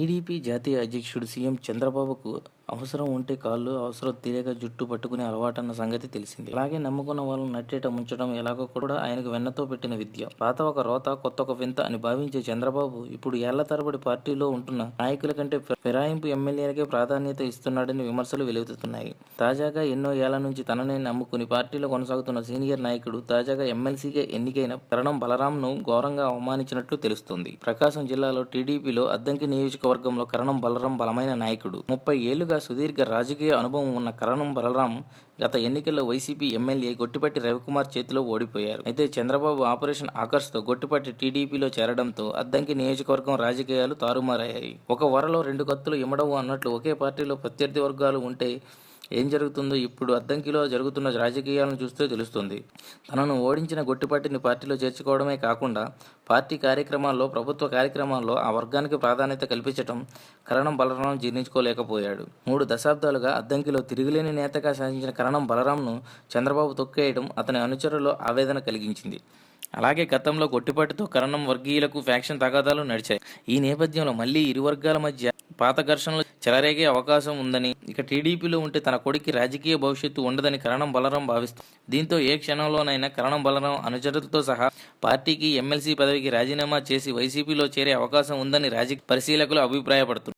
TDP జాతీయ అధ్యక్షుడు CM చంద్రబాబుకు అవసరం ఉంటే కాళ్ళు, అవసరం తెలియక జుట్టు పట్టుకునే అలవాటన్న సంగతి తెలిసిందే. అలాగే నమ్ముకున్న వాళ్ళని నట్టేట ముంచడం ఎలాగో కూడా ఆయనకు వెన్నతో పెట్టిన విద్య. పాత ఒక రోత, కొత్త ఒక వింత అని భావించే చంద్రబాబు ఇప్పుడు ఏళ్ల తరబడి పార్టీలో ఉంటున్న నాయకుల కంటే ఫిరాయింపు ఎమ్మెల్యేలకే ప్రాధాన్యత ఇస్తున్నాడని విమర్శలు వెలువెత్తుతున్నాయి. తాజాగా ఎన్నో ఏళ్ల నుంచి తననే నమ్ముకుని పార్టీలో కొనసాగుతున్న సీనియర్ నాయకుడు తాజాగా ఎమ్మెల్సీగా ఎన్నికైన కరణం బలరాంను ఘోరంగా అవమానించినట్లు తెలుస్తోంది. ప్రకాశం జిల్లాలో టీడీపీలో అద్దంకి నియోజకవర్గంలో కరణం బలరాం బలమైన నాయకుడు. 30 ఏళ్లుగా సుదీర్ఘ రాజకీయ అనుభవం ఉన్న కరణం బలరాం గత ఎన్నికల్లో వైసీపీ ఎమ్మెల్యే గొట్టిపాటి రవికుమార్ చేతిలో ఓడిపోయారు. అయితే చంద్రబాబు ఆపరేషన్ ఆకర్ష్తో గొట్టిపాటి టీడీపీలో చేరడంతో అద్దంకి నియోజకవర్గం రాజకీయాలు తారుమారయ్యాయి. ఒక వరలో 2 కత్తులు ఇమ్మడవు అన్నట్లు ఒకే పార్టీలో ప్రత్యర్థి వర్గాలు ఉంటే ఏం జరుగుతుందో ఇప్పుడు అద్దంకిలో జరుగుతున్న రాజకీయాలను చూస్తే తెలుస్తుంది. తనను ఓడించిన గొట్టిపాటిని పార్టీలో చేర్చుకోవడమే కాకుండా పార్టీ కార్యక్రమాల్లో, ప్రభుత్వ కార్యక్రమాల్లో ఆ వర్గానికి ప్రాధాన్యత కల్పించడం కరణం బలరాం జీర్ణించుకోలేకపోయాడు. 3 దశాబ్దాలుగా అద్దంకిలో తిరుగులేని నేతగా సాధించిన కరణం బలరాంను చంద్రబాబు తొక్కేయడం అతని అనుచరుల్లో ఆవేదన కలిగించింది. అలాగే గతంలో గొట్టిపాటితో కరణం వర్గీయులకు ఫ్యాక్షన్ తగాదాలు నడిచాయి. ఈ నేపథ్యంలో మళ్లీ ఇరు వర్గాల మధ్య పాత ఘర్షణలు చెలరేగే అవకాశం ఉందని, ఇక టీడీపీలో ఉంటే తన కొడుక్కి రాజకీయ భవిష్యత్తు ఉండదని కరణం బలరాం భావిస్తారు. దీంతో ఏ క్షణంలోనైనా కరణం బలరాం అనుచరులతో సహా పార్టీకి ఎమ్మెల్సీ పదవికి రాజీనామా చేసి వైసీపీలో చేరే అవకాశం ఉందని రాజకీయ పరిశీలకులు అభిప్రాయపడుతున్నారు.